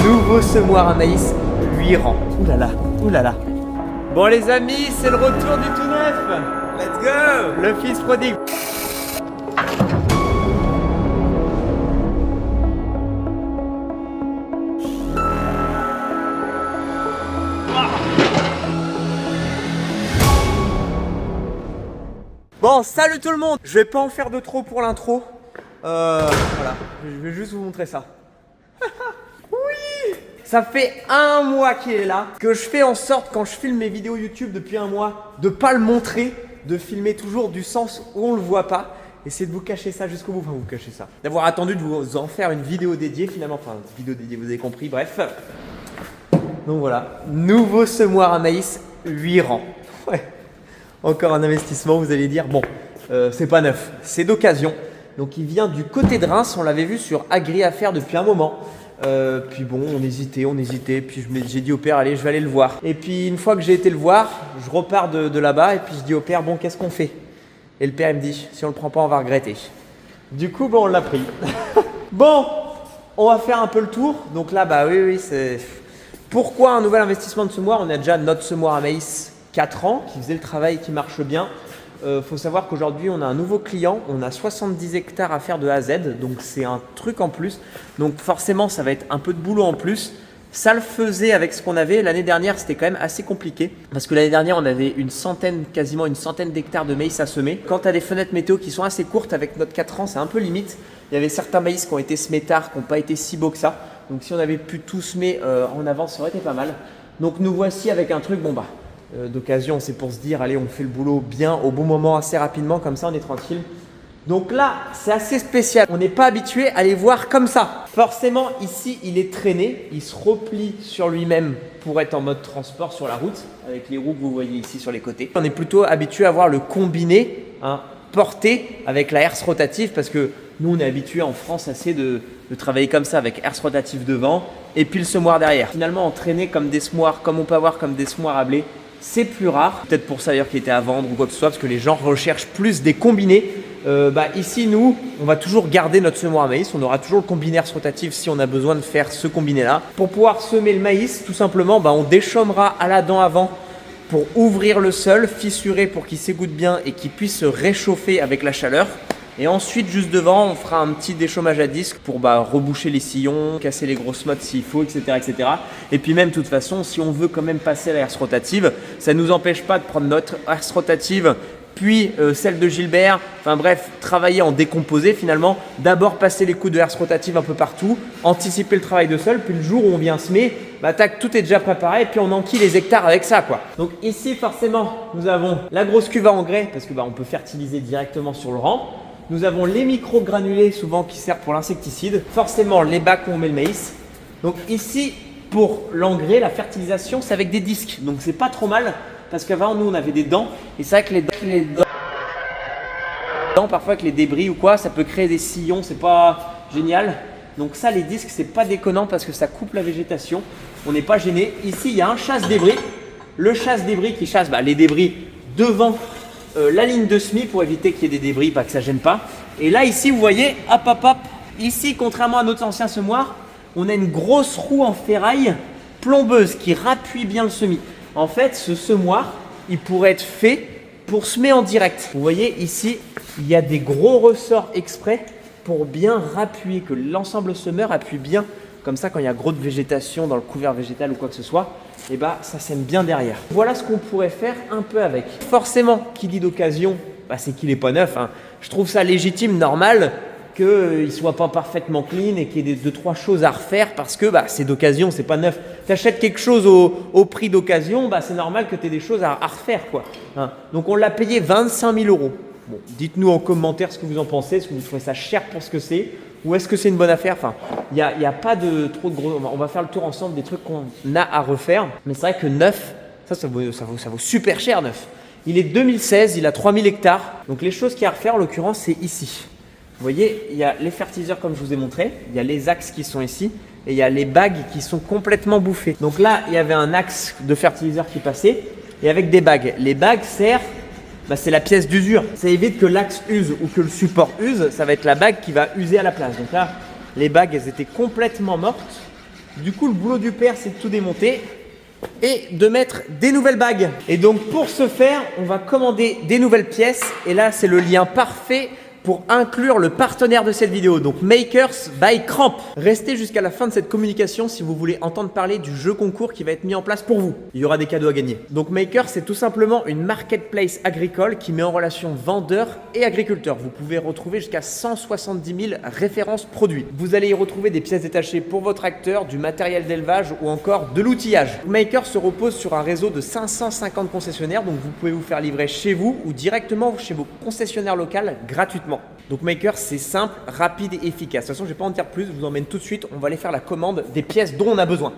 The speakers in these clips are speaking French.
Nouveau semoir à maïs, 8 rangs. Ouh là là, ouh là là. Bon les amis, c'est le retour du tout neuf. Let's go. Le fils prodigue. Bon, salut tout le monde. Je vais pas en faire de trop pour l'intro. Voilà, je vais juste vous montrer ça. Oui. Ça fait un mois qu'il est là. Que je fais en sorte, quand je filme mes vidéos YouTube depuis un mois, de pas le montrer, de filmer toujours du sens où on le voit pas. Essayez de vous cacher ça jusqu'au bout. Enfin, vous cachez ça. D'avoir attendu de vous en faire une vidéo dédiée finalement. Enfin, une vidéo dédiée, vous avez compris. Bref. Donc voilà, nouveau semoir à maïs, 8 rangs. Ouais. Encore un investissement, vous allez dire, bon, c'est pas neuf, c'est d'occasion. Donc il vient du côté de Reims, on l'avait vu sur Agri à faire depuis un moment. Puis bon, on hésitait, puis j'ai dit au père, allez, je vais aller le voir. Et puis une fois que j'ai été le voir, je repars de là-bas et puis je dis au père, bon, qu'est-ce qu'on fait? Et le père il me dit, si on le prend pas, on va regretter. Du coup, bon, on l'a pris. Bon, on va faire un peu le tour. Donc là, bah oui, c'est... Pourquoi un nouvel investissement de semoir? On a déjà notre semoir à maïs 4 ans, qui faisait le travail, qui marche bien. Faut savoir qu'aujourd'hui, on a un nouveau client. On a 70 hectares à faire de A à Z. Donc, c'est un truc en plus. Donc, forcément, ça va être un peu de boulot en plus. Ça le faisait avec ce qu'on avait. L'année dernière, c'était quand même assez compliqué. Parce que l'année dernière, on avait quasiment une centaine d'hectares de maïs à semer. Quand tu as des fenêtres météo qui sont assez courtes, avec notre 4 ans, c'est un peu limite. Il y avait certains maïs qui ont été semés tard, qui n'ont pas été si beaux que ça. Donc, si on avait pu tout semer en avance, ça aurait été pas mal. Donc, nous voici avec un truc, bon bah, d'occasion, c'est pour se dire, allez, on fait le boulot bien au bon moment, assez rapidement, comme ça, on est tranquille. Donc là, c'est assez spécial. On n'est pas habitué à les voir comme ça. Forcément, ici, il est traîné. Il se replie sur lui-même pour être en mode transport sur la route, avec les roues que vous voyez ici sur les côtés. On est plutôt habitué à voir le combiné, porté avec la herse rotative, parce que nous, on est habitué en France assez de travailler comme ça, avec herse rotative devant et puis le semoir derrière. Finalement, entraîner comme des semoirs, comme on peut avoir comme des semoirs à blé, c'est plus rare. Peut-être pour ça d'ailleurs qu'il était à vendre ou quoi que ce soit, parce que les gens recherchent plus des combinés. Ici, nous, on va toujours garder notre semoir à maïs. On aura toujours le combiné herse rotative si on a besoin de faire ce combiné-là. Pour pouvoir semer le maïs, tout simplement, on déchaumera à la dent avant pour ouvrir le sol, fissurer pour qu'il s'égoutte bien et qu'il puisse se réchauffer avec la chaleur. Et ensuite, juste devant, on fera un petit déchaummage à disque pour reboucher les sillons, casser les grosses mottes s'il faut, etc., etc. Et puis même, de toute façon, si on veut quand même passer à la herse rotative, ça ne nous empêche pas de prendre notre herse rotative, puis celle de Gilbert. Enfin bref, travailler en décomposé finalement. D'abord passer les coups de herse rotative un peu partout, anticiper le travail de sol, puis le jour où on vient semer, tac, tout est déjà préparé et puis on enquille les hectares avec ça, quoi. Donc ici, forcément, nous avons la grosse cuve à engrais parce que on peut fertiliser directement sur le rang. Nous avons les micro-granulés souvent qui servent pour l'insecticide. Forcément, les bacs où on met le maïs. Donc ici, pour l'engrais, la fertilisation, c'est avec des disques. Donc c'est pas trop mal parce qu'avant, nous, on avait des dents. Et c'est vrai que les dents, parfois avec les débris ou quoi, ça peut créer des sillons. C'est pas génial. Donc ça, les disques, c'est pas déconnant parce que ça coupe la végétation. On n'est pas gêné. Ici, il y a un chasse-débris. Le chasse-débris qui chasse les débris devant la ligne de semis pour éviter qu'il y ait des débris, que ça gêne pas. Et là ici vous voyez, hop, ici contrairement à notre ancien semoir, on a une grosse roue en ferraille plombeuse qui rappuie bien le semis. En fait, ce semoir, il pourrait être fait pour semer en direct. Vous voyez ici, il y a des gros ressorts exprès pour bien rappuyer, que l'ensemble semeur appuie bien. Comme ça, quand il y a gros de végétation dans le couvert végétal ou quoi que ce soit, ça sème bien derrière. Voilà ce qu'on pourrait faire un peu avec. Forcément, qui dit d'occasion, c'est qu'il n'est pas neuf. Je trouve ça légitime, normal, qu'il ne soit pas parfaitement clean et qu'il y ait 2-3 choses à refaire parce que c'est d'occasion, c'est pas neuf. Tu achètes quelque chose au prix d'occasion, c'est normal que tu aies des choses à refaire, quoi. Donc on l'a payé 25 000 €. Bon, dites-nous en commentaire ce que vous en pensez, est-ce que vous trouvez ça cher pour ce que c'est ou est-ce que c'est une bonne affaire? Enfin, il n'y a pas de trop de gros. On va faire le tour ensemble des trucs qu'on a à refaire. Mais c'est vrai que neuf, ça vaut super cher neuf. Il est 2016, il a 3000 hectares. Donc les choses qu'il y a à refaire, en l'occurrence, c'est ici. Vous voyez, il y a les fertiliseurs comme je vous ai montré. Il y a les axes qui sont ici. Et il y a les bagues qui sont complètement bouffées. Donc là, il y avait un axe de fertiliseur qui passait. Et avec des bagues. Les bagues servent c'est la pièce d'usure. Ça évite que l'axe use ou que le support use. Ça va être la bague qui va user à la place. Donc là, les bagues, elles étaient complètement mortes. Du coup, le boulot du père, c'est de tout démonter et de mettre des nouvelles bagues. Et donc pour ce faire, on va commander des nouvelles pièces. Et là, c'est le lien parfait pour inclure le partenaire de cette vidéo, donc Makers by Cramp. Restez jusqu'à la fin de cette communication si vous voulez entendre parler du jeu concours qui va être mis en place pour vous. Il y aura des cadeaux à gagner. Donc Makers, c'est tout simplement une marketplace agricole qui met en relation vendeurs et agriculteurs. Vous pouvez retrouver jusqu'à 170 000 références produits. Vous allez y retrouver des pièces détachées pour vos tracteurs, du matériel d'élevage ou encore de l'outillage. Makers se repose sur un réseau de 550 concessionnaires, donc vous pouvez vous faire livrer chez vous ou directement chez vos concessionnaires locales gratuitement. Donc Makers, c'est simple, rapide et efficace. De toute façon, je ne vais pas en dire plus, je vous emmène tout de suite. On va aller faire la commande des pièces dont on a besoin.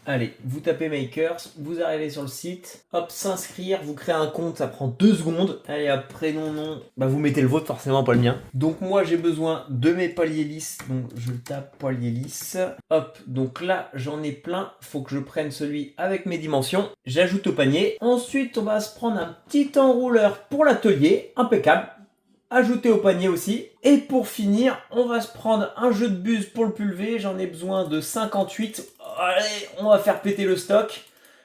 Allez, vous tapez Makers, vous arrivez sur le site, hop, s'inscrire, vous créez un compte, ça prend 2 secondes. Allez, hop, prénom, nom, bah vous mettez le vôtre, forcément pas le mien. Donc moi j'ai besoin de mes paliers lisses, donc je tape palier lisse. Hop, donc là j'en ai plein, faut que je prenne celui avec mes dimensions. J'ajoute au panier. Ensuite on va se prendre un petit enrouleur pour l'atelier, impeccable. Ajouter au panier aussi. Et pour finir, on va se prendre un jeu de buse pour le pulver. J'en ai besoin de 58. Allez, on va faire péter le stock.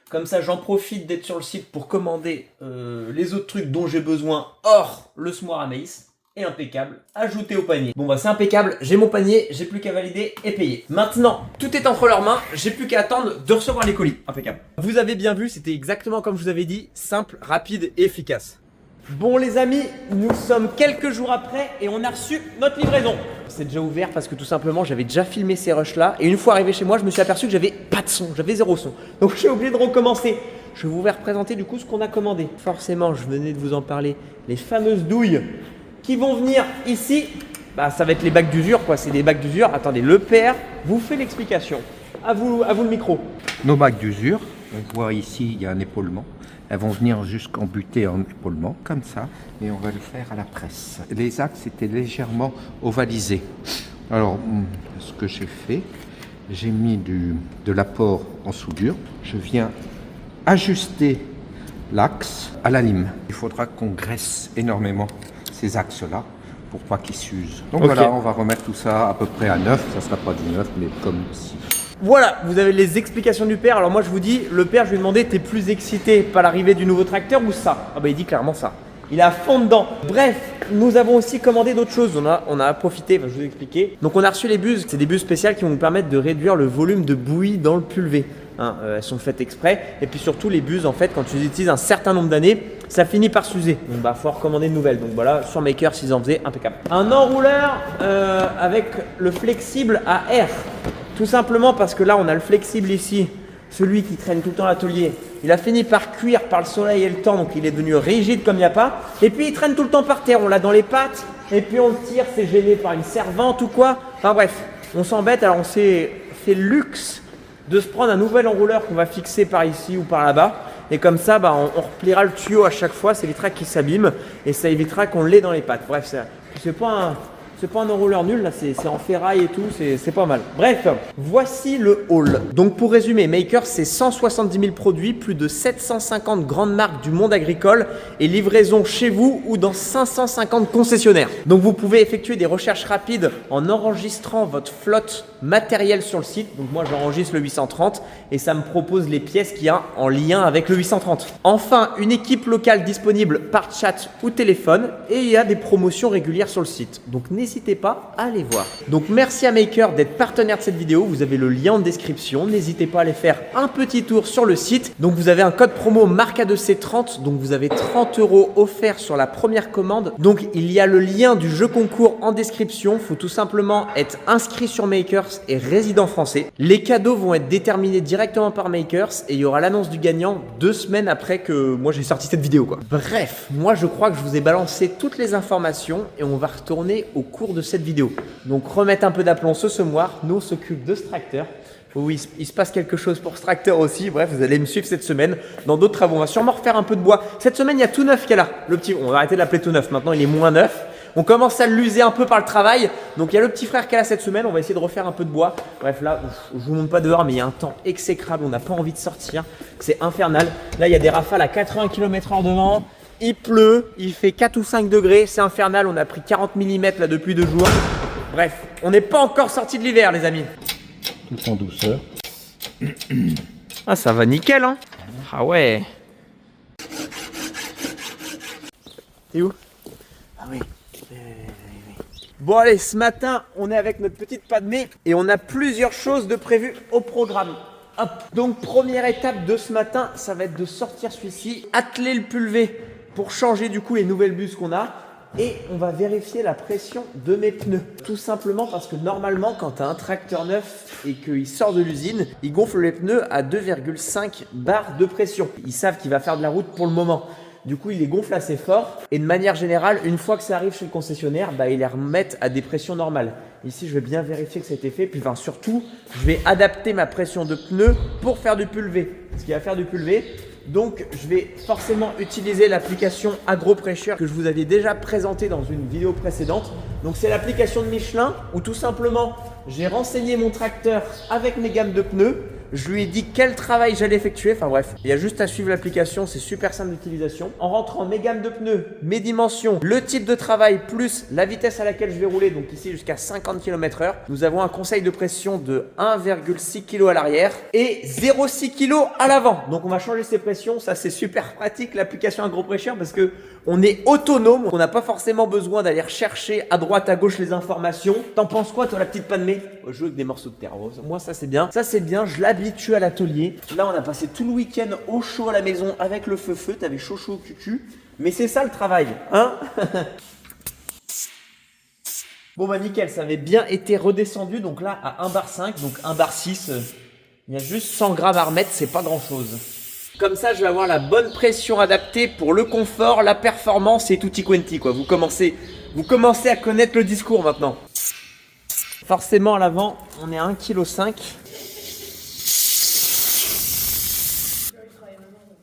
Comme ça, j'en profite d'être sur le site pour commander les autres trucs dont j'ai besoin hors le semoir à maïs. Et impeccable, ajouter au panier. Bon bah c'est impeccable, j'ai mon panier, j'ai plus qu'à valider et payer. Maintenant, tout est entre leurs mains, j'ai plus qu'à attendre de recevoir les colis. Impeccable. Vous avez bien vu, c'était exactement comme je vous avais dit, simple, rapide et efficace. Bon les amis, nous sommes quelques jours après et on a reçu notre livraison. C'est déjà ouvert parce que tout simplement j'avais déjà filmé ces rushs là et une fois arrivé chez moi je me suis aperçu que j'avais pas de son, j'avais 0 son. Donc j'ai oublié de recommencer. Je vais vous représenter du coup ce qu'on a commandé. Forcément je venais de vous en parler, les fameuses douilles qui vont venir ici. Bah ça va être les bacs d'usure quoi, c'est des bacs d'usure. Attendez, le père vous fait l'explication. À vous le micro. Nos bacs d'usure, on voit ici il y a un épaulement. Elles vont venir jusqu'en butée en épaulement, comme ça, et on va le faire à la presse. Les axes étaient légèrement ovalisés. Alors, ce que j'ai fait, j'ai mis de l'apport en soudure. Je viens ajuster l'axe à la lime. Il faudra qu'on graisse énormément ces axes-là pour pas qu'ils s'usent. Donc okay. Voilà, on va remettre tout ça à peu près à neuf. Ça ne sera pas du neuf, mais comme ici. Voilà, vous avez les explications du père. Alors moi je vous dis, le père, je lui ai demandé, t'es plus excité par l'arrivée du nouveau tracteur ou ça? Ah bah il dit clairement ça. Il est à fond dedans. Bref, nous avons aussi commandé d'autres choses. On a profité, je vais vous expliquer. Donc on a reçu les buses. C'est des buses spéciales qui vont nous permettre de réduire le volume de bouillie dans le pulvé. Hein, elles sont faites exprès. Et puis surtout les buses, en fait, quand tu les utilises un certain nombre d'années, ça finit par s'user. Donc bah faut recommander de nouvelles. Donc voilà, sur Makers, ils en faisaient impeccable. Un enrouleur avec le flexible à air. Tout simplement parce que là, on a le flexible ici, celui qui traîne tout le temps à l'atelier. Il a fini par cuire par le soleil et le temps, donc il est devenu rigide comme il n'y a pas. Et puis, il traîne tout le temps par terre. On l'a dans les pattes, et puis on le tire, c'est gêné par une servante ou quoi. Enfin bref, on s'embête. Alors, on s'est fait le luxe de se prendre un nouvel enrouleur qu'on va fixer par ici ou par là-bas. Et comme ça, bah, on repliera le tuyau à chaque fois. Ça évitera qu'il s'abîme et ça évitera qu'on l'ait dans les pattes. Bref, c'est pas un enrouleur nul, là c'est en ferraille et tout, c'est pas mal. Bref, voici le haul. Donc pour résumer, Makers, c'est 170 000 produits, plus de 750 grandes marques du monde agricole et livraison chez vous ou dans 550 concessionnaires. Donc vous pouvez effectuer des recherches rapides en enregistrant votre flotte matérielle sur le site. Donc moi j'enregistre le 830 et ça me propose les pièces qu'il y a en lien avec le 830. Enfin, une équipe locale disponible par chat ou téléphone et il y a des promotions régulières sur le site. Donc n'hésitez pas à aller voir. Donc merci à Maker d'être partenaire de cette vidéo. Vous avez le lien en description. N'hésitez pas à aller faire un petit tour sur le site. Donc vous avez un code promo MARCA2C30. Donc vous avez 30 € offerts sur la première commande. Donc il y a le lien du jeu concours en description. Il faut tout simplement être inscrit sur Makers et résident français. Les cadeaux vont être déterminés directement par Makers et il y aura l'annonce du gagnant 2 semaines après que moi j'ai sorti cette vidéo quoi. Bref, moi je crois que je vous ai balancé toutes les informations et on va retourner au cours de cette vidéo. Donc remettre un peu d'aplomb ce semoir, nous on s'occupe de ce tracteur. Oui, il se passe quelque chose pour ce tracteur aussi. Bref, vous allez me suivre cette semaine dans d'autres travaux. On va sûrement refaire un peu de bois. Cette semaine, il y a tout neuf qui est là. Le petit, on va arrêter de l'appeler tout neuf. Maintenant, il est moins neuf. On commence à l'user un peu par le travail. Donc, il y a le petit frère qui est là cette semaine. On va essayer de refaire un peu de bois. Bref, là, je vous montre pas dehors, mais il y a un temps exécrable. On n'a pas envie de sortir. C'est infernal. Là, il y a des rafales à 80 km/h devant. Il pleut. Il fait 4 ou 5 degrés. C'est infernal. On a pris 40 mm là depuis 2 jours. Bref, on n'est pas encore sorti de l'hiver les amis. Tout en douceur. Ah ça va nickel hein. Ah ouais. T'es où? Ah oui. Bon allez, ce matin, on est avec notre petite Padmé et on a plusieurs choses de prévues au programme. Hop. Donc première étape de ce matin, ça va être de sortir celui-ci, atteler le pulvé pour changer du coup les nouvelles buses qu'on a. Et on va vérifier la pression de mes pneus. Tout simplement parce que normalement, quand tu as un tracteur neuf et qu'il sort de l'usine, il gonfle les pneus à 2,5 bars de pression. Ils savent qu'il va faire de la route pour le moment. Du coup, ils les gonflent assez fort. Et de manière générale, une fois que ça arrive chez le concessionnaire, ils les remettent à des pressions normales. Ici, je vais bien vérifier que ça a été fait. Puis surtout, je vais adapter ma pression de pneus pour faire du pulvé. Ce qui va faire du pulvé. Donc, je vais forcément utiliser l'application AgroPressure que je vous avais déjà présentée dans une vidéo précédente. Donc, c'est l'application de Michelin où tout simplement, j'ai renseigné mon tracteur avec mes gammes de pneus. Je lui ai dit quel travail j'allais effectuer. Enfin bref, il y a juste à suivre l'application, c'est super simple d'utilisation. En rentrant mes gammes de pneus, mes dimensions, le type de travail plus la vitesse à laquelle je vais rouler, donc ici jusqu'à 50 km/h, nous avons un conseil de pression de 1,6 kg à l'arrière et 0,6 kg à l'avant. Donc on va changer ces pressions, ça c'est super pratique l'application AgroPressure parce que on est autonome, on n'a pas forcément besoin d'aller chercher à droite à gauche les informations. T'en penses quoi toi la petite Padmé? Je joue avec des morceaux de terre. Moi ça c'est bien, je l'habitue à l'atelier. Là on a passé tout le week-end au chaud à la maison avec le feu, t'avais chaud au cucu. Mais c'est ça le travail, hein? Bon nickel, ça avait bien été redescendu donc là à 1,5 bar, donc 1,6 bar, il y a juste 100 grammes à remettre, c'est pas grand chose. Comme ça, je vais avoir la bonne pression adaptée pour le confort, la performance et tutti quanti quoi. Vous commencez à connaître le discours maintenant. Forcément, à l'avant, on est à 1,5 kg.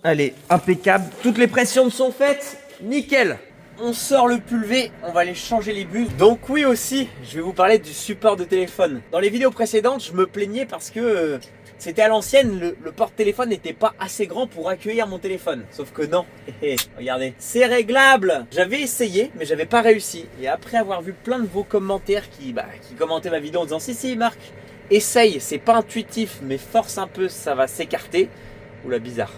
Allez, impeccable. Toutes les pressions sont faites. Nickel. On sort le pulvé, on va aller changer les buses. Donc oui aussi, je vais vous parler du support de téléphone. Dans les vidéos précédentes, je me plaignais parce que... c'était à l'ancienne, le porte-téléphone n'était pas assez grand pour accueillir mon téléphone. Sauf que non, regardez, c'est réglable. J'avais essayé, mais j'avais pas réussi. Et après avoir vu plein de vos commentaires qui commentaient ma vidéo en disant si Marc, essaye, c'est pas intuitif, mais force un peu, ça va s'écarter. Oula, bizarre.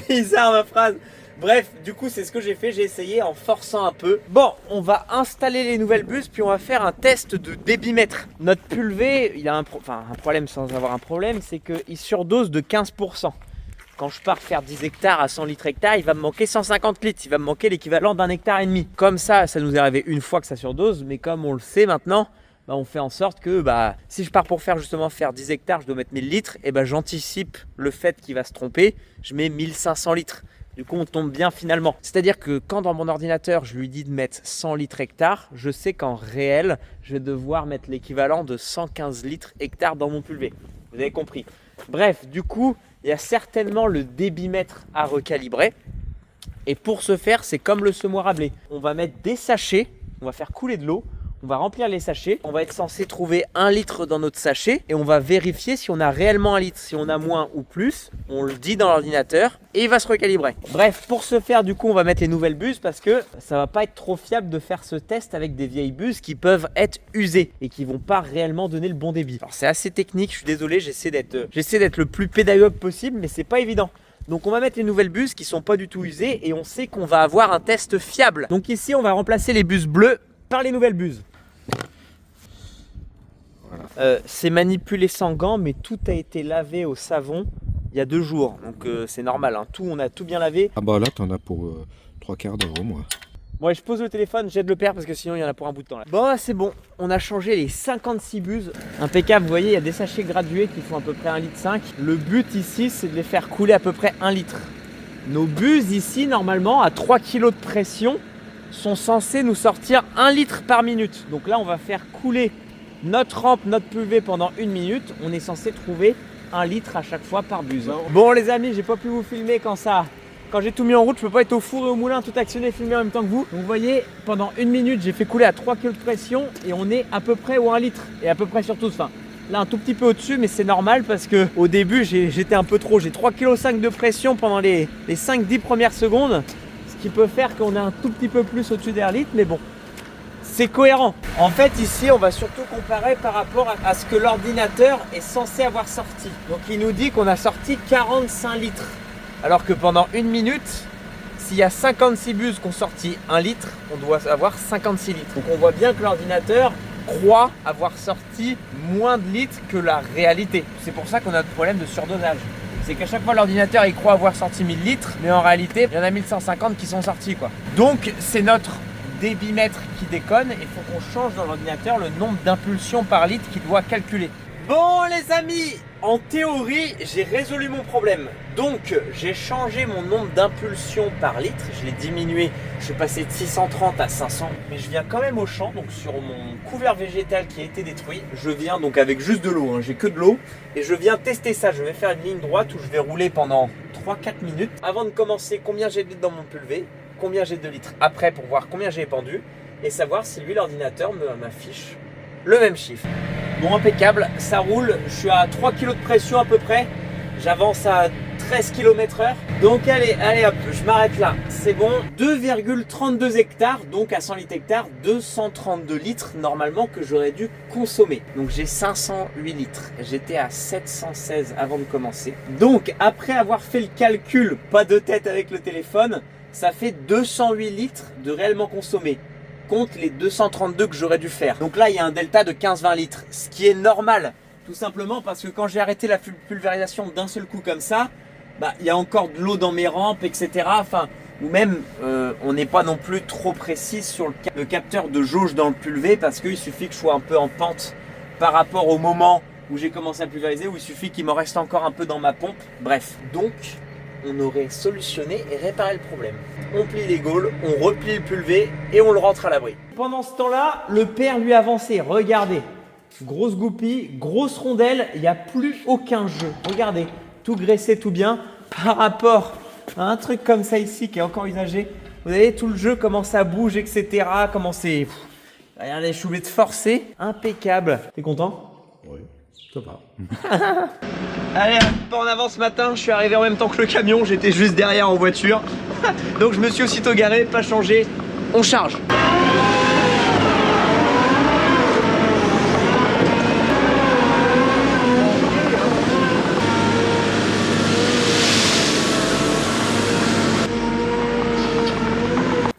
Bizarre ma phrase. Bref, du coup, c'est ce que j'ai fait. J'ai essayé en forçant un peu. Bon, on va installer les nouvelles buses, puis on va faire un test de débitmètre. Notre pulvé, il a un problème sans avoir un problème, c'est qu'il surdose de 15%. Quand je pars faire 10 hectares à 100 litres hectare, il va me manquer 150 litres. Il va me manquer l'équivalent d'1,5 hectare. Comme ça nous est arrivé une fois que ça surdose, mais comme on le sait maintenant, on fait en sorte que si je pars pour faire 10 hectares, je dois mettre 1000 litres, et j'anticipe le fait qu'il va se tromper, je mets 1500 litres. Du coup, on tombe bien finalement. C'est-à-dire que quand dans mon ordinateur, je lui dis de mettre 100 litres hectare, je sais qu'en réel, je vais devoir mettre l'équivalent de 115 litres hectare dans mon pulvé. Vous avez compris. Bref, du coup, il y a certainement le débitmètre à recalibrer. Et pour ce faire, c'est comme le semoir à blé. On va mettre des sachets, on va faire couler de l'eau. On va remplir les sachets, on va être censé trouver 1 litre dans notre sachet et on va vérifier si on a réellement 1 litre. Si on a moins ou plus, on le dit dans l'ordinateur et il va se recalibrer. Bref, pour ce faire, du coup, on va mettre les nouvelles buses parce que ça va pas être trop fiable de faire ce test avec des vieilles buses qui peuvent être usées et qui vont pas réellement donner le bon débit. Alors c'est assez technique, je suis désolé, j'essaie d'être le plus pédagogue possible, mais c'est pas évident. Donc on va mettre les nouvelles buses qui sont pas du tout usées et on sait qu'on va avoir un test fiable. Donc ici, on va remplacer les buses bleues par les nouvelles buses. Voilà. C'est manipulé sans gants, mais tout a été lavé au savon il y a 2 jours. Donc c'est normal, hein. On a tout bien lavé. Ah bah là, t'en as pour 3/4 d'euro, moi. Bon, je pose le téléphone, j'aide le père parce que sinon il y en a pour un bout de temps là. Bon, c'est bon, on a changé les 56 buses. Impeccable, vous voyez, il y a des sachets gradués qui font à peu près 1,5 litre. Le but ici, c'est de les faire couler à peu près 1 litre. Nos buses ici, normalement, à 3 kg de pression, sont censés nous sortir 1 litre par minute. Donc là, on va faire couler notre rampe, notre pulvé pendant 1 minute. On est censé trouver 1 litre à chaque fois par buse. Bon les amis, j'ai pas pu vous filmer quand j'ai tout mis en route. Je peux pas être au four et au moulin, tout actionner, filmer en même temps que vous. Donc vous voyez, pendant 1 minute, j'ai fait couler à 3 kg de pression et on est à peu près au 1 litre. Et à peu près sur tout. Enfin, là un tout petit peu au-dessus, mais c'est normal parce que au début, j'étais un peu trop. J'ai 3,5 kg de pression pendant les 5-10 premières secondes. Ce qui peut faire qu'on est un tout petit peu plus au-dessus d'1 litre, mais bon, c'est cohérent. En fait, ici, on va surtout comparer par rapport à ce que l'ordinateur est censé avoir sorti. Donc, il nous dit qu'on a sorti 45 litres. Alors que pendant 1 minute, s'il y a 56 bus qui ont sorti 1 litre, on doit avoir 56 litres. Donc, on voit bien que l'ordinateur croit avoir sorti moins de litres que la réalité. C'est pour ça qu'on a le problème de surdosage. C'est qu'à chaque fois l'ordinateur il croit avoir sorti 1000 litres, mais en réalité il y en a 1150 qui sont sortis quoi. Donc c'est notre débitmètre qui déconne, il faut qu'on change dans l'ordinateur le nombre d'impulsions par litre qu'il doit calculer. Bon les amis, en théorie j'ai résolu mon problème. Donc j'ai changé mon nombre d'impulsions par litre, je l'ai diminué, je suis passé de 630 à 500. Mais je viens quand même au champ, donc sur mon couvert végétal qui a été détruit, je viens donc avec juste de l'eau, hein, j'ai que de l'eau. Et je viens tester ça, je vais faire une ligne droite où je vais rouler pendant 3-4 minutes. Avant de commencer, combien j'ai de litres dans mon pulvé, combien j'ai de litres après pour voir combien j'ai épandu. Et savoir si lui l'ordinateur m'affiche le même chiffre. Bon, impeccable, ça roule, je suis à 3 kg de pression à peu près, j'avance à 13 km/h. Donc allez hop, je m'arrête là, c'est bon. 2,32 hectares, donc à 100 litres hectares, 232 litres normalement que j'aurais dû consommer. Donc j'ai 508 litres, j'étais à 716 avant de commencer. Donc après avoir fait le calcul, pas de tête avec le téléphone, ça fait 208 litres de réellement consommé. Compte les 232 que j'aurais dû faire. Donc là, il y a un delta de 15-20 litres, ce qui est normal. Tout simplement parce que quand j'ai arrêté la pulvérisation d'un seul coup comme ça, il y a encore de l'eau dans mes rampes, etc. Enfin, ou même, on n'est pas non plus trop précis sur le capteur de jauge dans le pulvé parce qu'il suffit que je sois un peu en pente par rapport au moment où j'ai commencé à pulvériser, où il suffit qu'il m'en reste encore un peu dans ma pompe. Bref, donc on aurait solutionné et réparé le problème. On plie les gaules, on replie le pulvé et on le rentre à l'abri. Pendant ce temps-là, le père lui avançait. Regardez, grosse goupille, grosse rondelle, il n'y a plus aucun jeu. Regardez, tout graissé, tout bien. Par rapport à un truc comme ça ici qui est encore usagé, vous voyez tout le jeu, comment ça bouge, etc. Comment c'est... Regardez, je suis obligé de forcer. Impeccable. T'es content? Oui, ça va. Allez, pas en avant ce matin, je suis arrivé en même temps que le camion, j'étais juste derrière en voiture. Donc je me suis aussitôt garé, pas changé, on charge.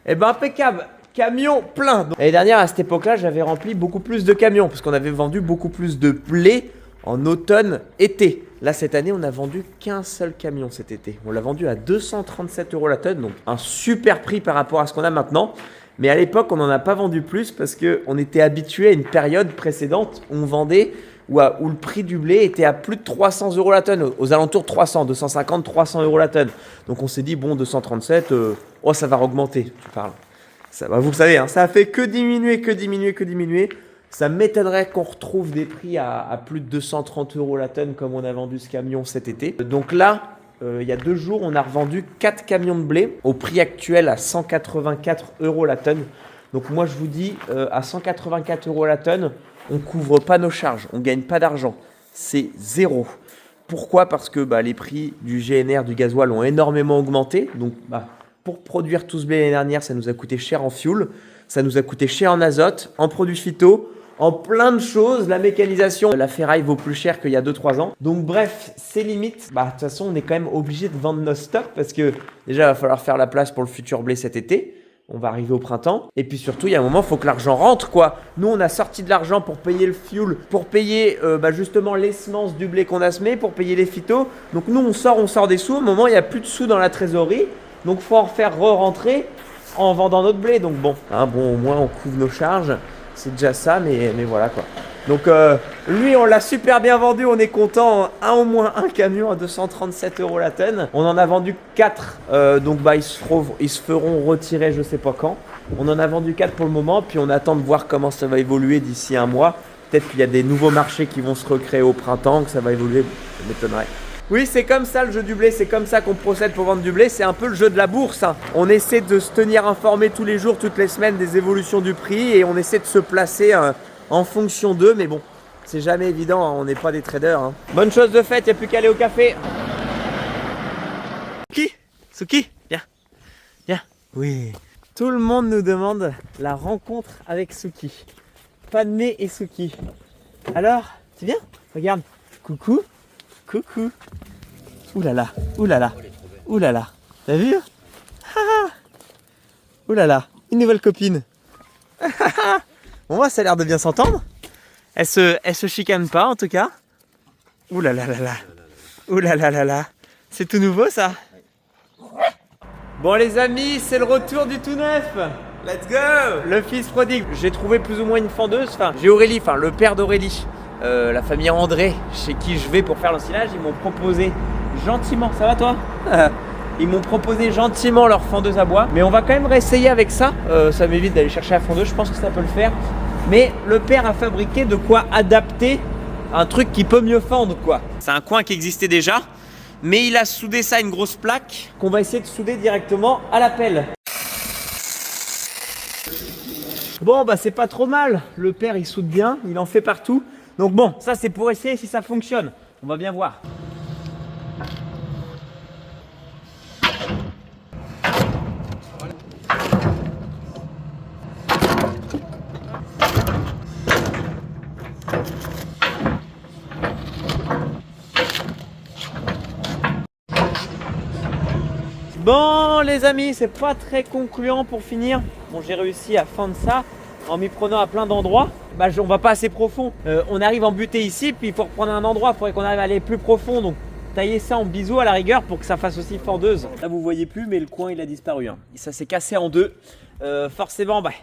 Eh ben impeccable, camion plein. L'année dernière à cette époque-là, j'avais rempli beaucoup plus de camions parce qu'on avait vendu beaucoup plus de blé en automne, été. Là cette année, on n'a vendu qu'un seul camion cet été. On l'a vendu à 237 € la tonne, donc un super prix par rapport à ce qu'on a maintenant. Mais à l'époque, on n'en a pas vendu plus parce qu'on était habitué à une période précédente où on vendait, où le prix du blé était à plus de 300 € la tonne, aux alentours de 300, 250, 300 € la tonne. Donc on s'est dit, bon, 237, ça va augmenter, tu parles. Ça, vous le savez, hein, ça a fait que diminuer, que diminuer, que diminuer. Ça m'étonnerait qu'on retrouve des prix à plus de 230 € la tonne comme on a vendu ce camion cet été. Donc là, il y a 2 jours, on a revendu 4 camions de blé au prix actuel à 184 € la tonne. Donc moi, je vous dis, à 184 € la tonne, on ne couvre pas nos charges, on ne gagne pas d'argent. C'est zéro. Pourquoi? Parce que les prix du GNR, du gasoil ont énormément augmenté. Donc pour produire tout ce blé l'année dernière, ça nous a coûté cher en fuel, ça nous a coûté cher en azote, en produits phyto, en plein de choses. La mécanisation, la ferraille vaut plus cher qu'il y a 2-3 ans. Donc bref, c'est limite. De toute façon, on est quand même obligé de vendre nos stocks parce que déjà, il va falloir faire la place pour le futur blé cet été. On va arriver au printemps. Et puis surtout, il y a un moment, il faut que l'argent rentre, quoi. Nous, on a sorti de l'argent pour payer le fuel, pour payer justement les semences du blé qu'on a semé, pour payer les phytos. Donc nous, on sort des sous. Au moment, il n'y a plus de sous dans la trésorerie. Donc, il faut en faire re-rentrer en vendant notre blé. Donc bon, au moins, on couvre nos charges. C'est déjà ça, mais voilà, quoi. Donc lui, on l'a super bien vendu, on est content. Au moins un camion à 237 € la tonne. On en a vendu 4, donc ils se feront retirer je sais pas quand. On en a vendu 4 pour le moment, puis on attend de voir comment ça va évoluer d'ici un mois. Peut-être qu'il y a des nouveaux marchés qui vont se recréer au printemps, que ça va évoluer, ça m'étonnerait. Oui, c'est comme ça le jeu du blé, c'est comme ça qu'on procède pour vendre du blé, c'est un peu le jeu de la bourse. Hein. On essaie de se tenir informé tous les jours, toutes les semaines des évolutions du prix et on essaie de se placer en fonction d'eux, mais bon, c'est jamais évident, hein, on n'est pas des traders. Hein. Bonne chose de faite, il n'y a plus qu'à aller au café. Suki, viens. Oui. Tout le monde nous demande la rencontre avec Suki. Padmé et Suki. Alors, tu viens? Regarde. Coucou. Coucou. Ouh là là. Ouh là là. Ouh là là. T'as vu? Ouh là là. Une nouvelle copine. Bon, moi, ça a l'air de bien s'entendre. Elle se chicane pas, en tout cas. Ouh là là là là. Ouh là là là là. C'est tout nouveau, ça? Bon, les amis, c'est le retour du tout neuf. Let's go! Le fils prodigue. J'ai trouvé plus ou moins une fendeuse. Enfin, j'ai Aurélie, enfin, le père d'Aurélie. La famille André, chez qui je vais pour faire l'ensilage, ils m'ont proposé gentiment. Ça va, toi? Ils m'ont proposé gentiment leur fendeuse à bois. Mais on va quand même réessayer avec ça. Ça m'évite d'aller chercher la fendeuse. Je pense que ça peut le faire. Mais le père a fabriqué de quoi adapter un truc qui peut mieux fendre, quoi. C'est un coin qui existait déjà. Mais il a soudé ça à une grosse plaque qu'on va essayer de souder directement à la pelle. Bon, bah c'est pas trop mal. Le père, il soude bien. Il en fait partout. Donc bon, ça c'est pour essayer si ça fonctionne. On va bien voir. Bon les amis, c'est pas très concluant pour finir. Bon, j'ai réussi à fendre ça en m'y prenant à plein d'endroits. Bah, on va pas assez profond. On arrive en butée ici, puis il faut reprendre un endroit. Il faudrait qu'on arrive à aller plus profond. Donc tailler ça en biseau à la rigueur pour que ça fasse aussi fendeuse. Là vous voyez plus, mais le coin il a disparu. Hein. Ça s'est cassé en deux. Forcément, bah,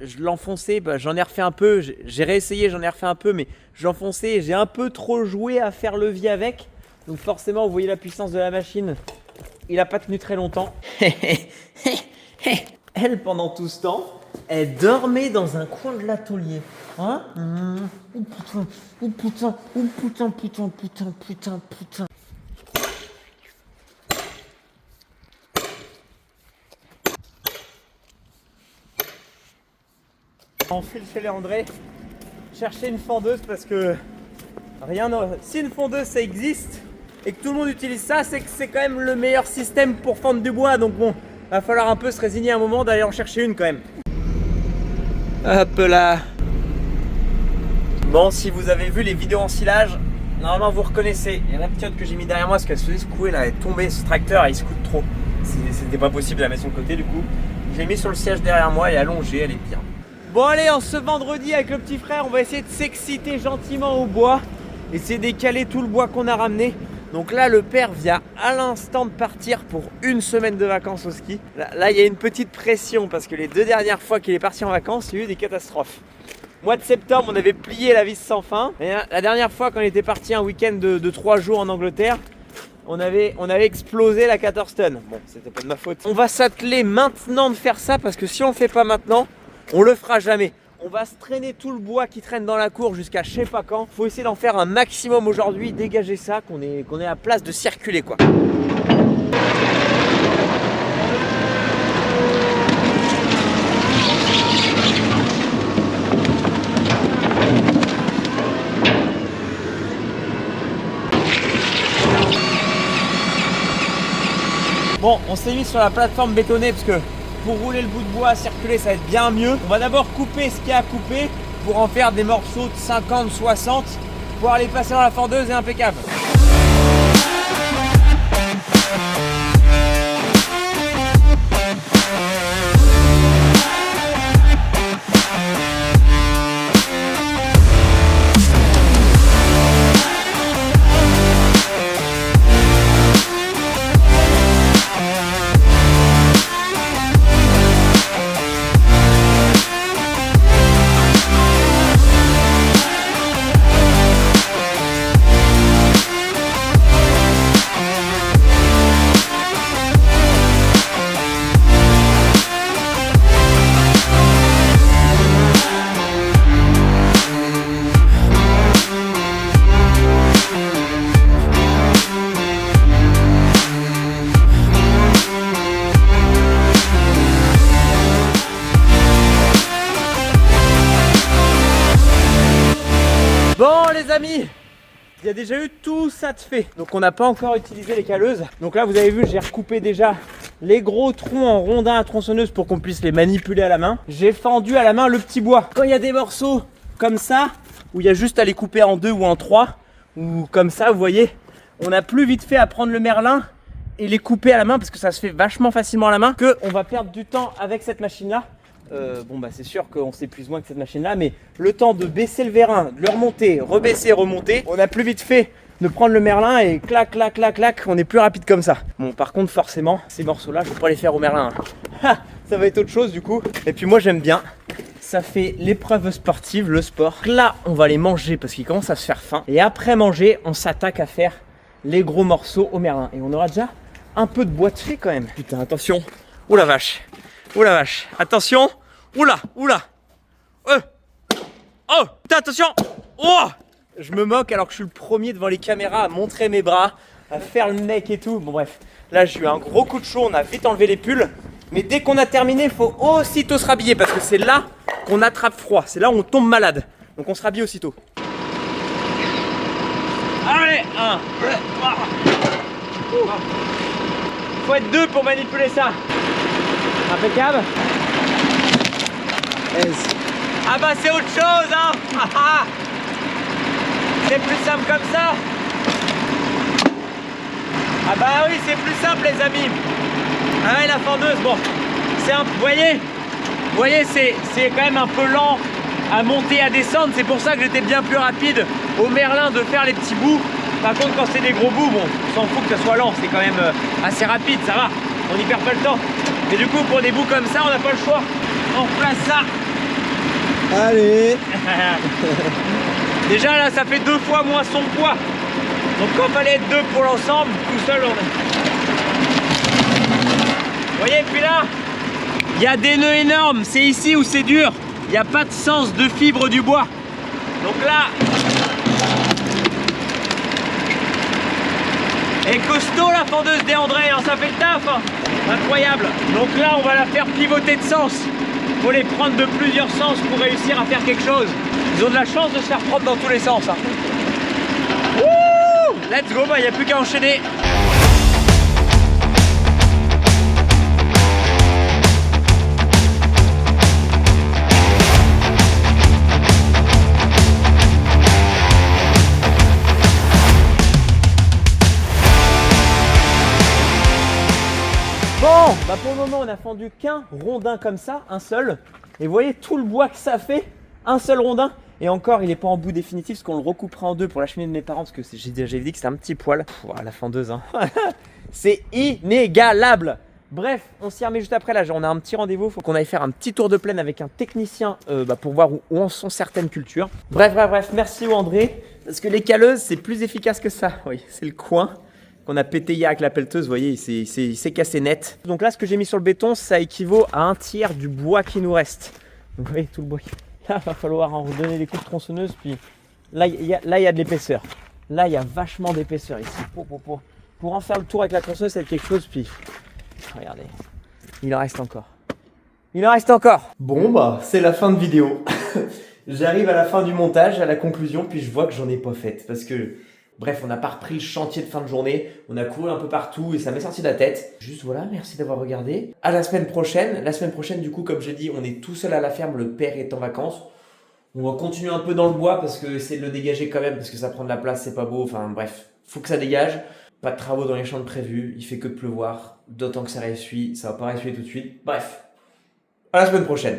je l'enfonçais. Bah, j'en ai refait un peu. J'ai réessayé, j'en ai refait un peu, mais je l'enfonçais. J'ai un peu trop joué à faire levier avec. Donc forcément, vous voyez la puissance de la machine. Il n'a pas tenu très longtemps. Elle, pendant tout ce temps, elle dormait dans un coin de l'atelier. Hein? Oh putain, oh putain, oh putain, putain, putain, putain, putain. On file chez les André chercher une fendeuse parce que rien n'a... Si une fondeuse ça existe et que tout le monde utilise ça, c'est que c'est quand même le meilleur système pour fendre du bois. Donc bon, va falloir un peu se résigner à un moment d'aller en chercher une quand même. Hop là. Bon, si vous avez vu les vidéos ensilage, normalement vous reconnaissez. Il y a la petite que j'ai mis derrière moi parce qu'elle se faisait secouer là, elle est tombée, ce tracteur, il se coûte trop. C'était pas possible de la mettre sur le côté du coup. Je l'ai mis sur le siège derrière moi, elle est allongée, elle est bien. Bon allez, en ce vendredi avec le petit frère, on va essayer de s'exciter gentiment au bois. Essayer d'écaler tout le bois qu'on a ramené. Donc là, le père vient à l'instant de partir pour une semaine de vacances au ski. Là, il y a une petite pression parce que les 2 dernières fois qu'il est parti en vacances, il y a eu des catastrophes. Mois de septembre, on avait plié la vis sans fin. Et la dernière fois, quand on était parti un week-end de 3 jours en Angleterre, on avait explosé la 14 tonnes. Bon, c'était pas de ma faute. On va s'atteler maintenant de faire ça parce que si on le fait pas maintenant, on le fera jamais. On va se traîner tout le bois qui traîne dans la cour jusqu'à je sais pas quand. Faut essayer d'en faire un maximum aujourd'hui, dégager ça, qu'on ait la place de circuler quoi. Bon, on s'est mis sur la plateforme bétonnée parce que pour rouler le bout de bois, circuler, ça va être bien mieux. On va d'abord couper ce qu'il y a à couper pour en faire des morceaux de 50, 60 pour pouvoir les passer dans la fendeuse et impeccable. Bon les amis, il y a déjà eu tout ça de fait. Donc on n'a pas encore utilisé les caleuses. Donc là vous avez vu, j'ai recoupé déjà les gros troncs en rondins à tronçonneuse pour qu'on puisse les manipuler à la main. J'ai fendu à la main le petit bois. Quand il y a des morceaux comme ça, où il y a juste à les couper en 2 ou en 3, ou comme ça, vous voyez, on a plus vite fait à prendre le merlin et les couper à la main parce que ça se fait vachement facilement à la main que on va perdre du temps avec cette machine-là. Bon bah c'est sûr qu'on s'épuise moins que cette machine-là, mais le temps de baisser le vérin, de le remonter, rebaisser, remonter, on a plus vite fait de prendre le merlin et clac, clac, clac, clac, on est plus rapide comme ça. Bon, par contre, forcément, ces morceaux-là, je ne vais pas les faire au merlin. Ha, ça va être autre chose du coup. Et puis moi, j'aime bien. Ça fait l'épreuve sportive, le sport. Là, on va les manger parce qu'il commence à se faire faim. Et après manger, on s'attaque à faire les gros morceaux au merlin. Et on aura déjà un peu de bois de fait quand même. Putain, attention. Ouh la vache. Ouh la vache. Attention. Oula, oula. Oh, putain, attention. Oh. Je me moque alors que je suis le premier devant les caméras à montrer mes bras, à faire le mec et tout. Bon bref, là j'ai eu un gros coup de chaud, on a vite enlevé les pulls. Mais dès qu'on a terminé, il faut aussitôt se rhabiller parce que c'est là qu'on attrape froid. C'est là où on tombe malade. Donc on se rhabille aussitôt. Allez, 1, 2, 3. Faut être 2 pour manipuler ça. Impeccable. Ah bah c'est autre chose hein. C'est plus simple comme ça. Ah bah oui, c'est plus simple les amis. Ah ouais, la fendeuse, bon, c'est un, vous voyez, c'est quand même un peu lent à monter, à descendre. C'est pour ça que j'étais bien plus rapide au merlin de faire les petits bouts. Par contre, quand c'est des gros bouts, bon, on s'en fout que ça soit lent. C'est quand même assez rapide, ça va. On n'y perd pas le temps. Mais du coup, pour des bouts comme ça, on n'a pas le choix. On replace ça. Allez. Déjà là ça fait 2 fois moins son poids. Donc quand il fallait être 2 pour l'ensemble, tout seul on est... Vous voyez, puis là, il y a des nœuds énormes. C'est ici où c'est dur. Il n'y a pas de sens de fibre du bois. Donc là... Et costaud la fendeuse des André, hein, ça fait le taf hein. Incroyable. Donc là on va la faire pivoter de sens. Faut les prendre de plusieurs sens pour réussir à faire quelque chose. Ils ont de la chance de se faire prendre dans tous les sens. Hein. Wouh, let's go, bah, y a plus qu'à enchaîner. Bon, bah pour le moment on a fendu qu'un rondin comme ça, un seul. Et vous voyez tout le bois que ça fait, un seul rondin. Et encore il n'est pas en bout définitif parce qu'on le recoupera en 2 pour la cheminée de mes parents parce que j'ai déjà dit que c'était un petit poil. La fendeuse hein. C'est inégalable. Bref, on s'y remet juste après. Là on a un petit rendez-vous, il faut qu'on aille faire un petit tour de plaine avec un technicien pour voir où en sont certaines cultures. Bref, merci André. Parce que les caleuses c'est plus efficace que ça. Oui, c'est le coin qu'on a pété hier avec la pelleteuse, vous voyez, il s'est cassé net. Donc là, ce que j'ai mis sur le béton, ça équivaut à 1/3 du bois qui nous reste. Donc vous voyez, tout le bois. Là, il va falloir en redonner des coups de tronçonneuse. Puis là, il y a de l'épaisseur. Là, il y a vachement d'épaisseur ici. Pour en faire le tour avec la tronçonneuse, c'est quelque chose. Puis regardez, il en reste encore. Il en reste encore. Bon, bah, c'est la fin de vidéo. J'arrive à la fin du montage, à la conclusion, puis je vois que j'en ai pas fait. Parce que... Bref, on n'a pas repris le chantier de fin de journée, on a couru un peu partout et ça m'est sorti de la tête. Juste voilà, merci d'avoir regardé. À la semaine prochaine. La semaine prochaine, du coup, comme j'ai dit, on est tout seul à la ferme, le père est en vacances. On va continuer un peu dans le bois parce que essayer de le dégager quand même, parce que ça prend de la place, c'est pas beau. Enfin bref, faut que ça dégage. Pas de travaux dans les champs de prévus, il fait que de pleuvoir. D'autant que ça réessuie, ça va pas réessuyer tout de suite. Bref, à la semaine prochaine.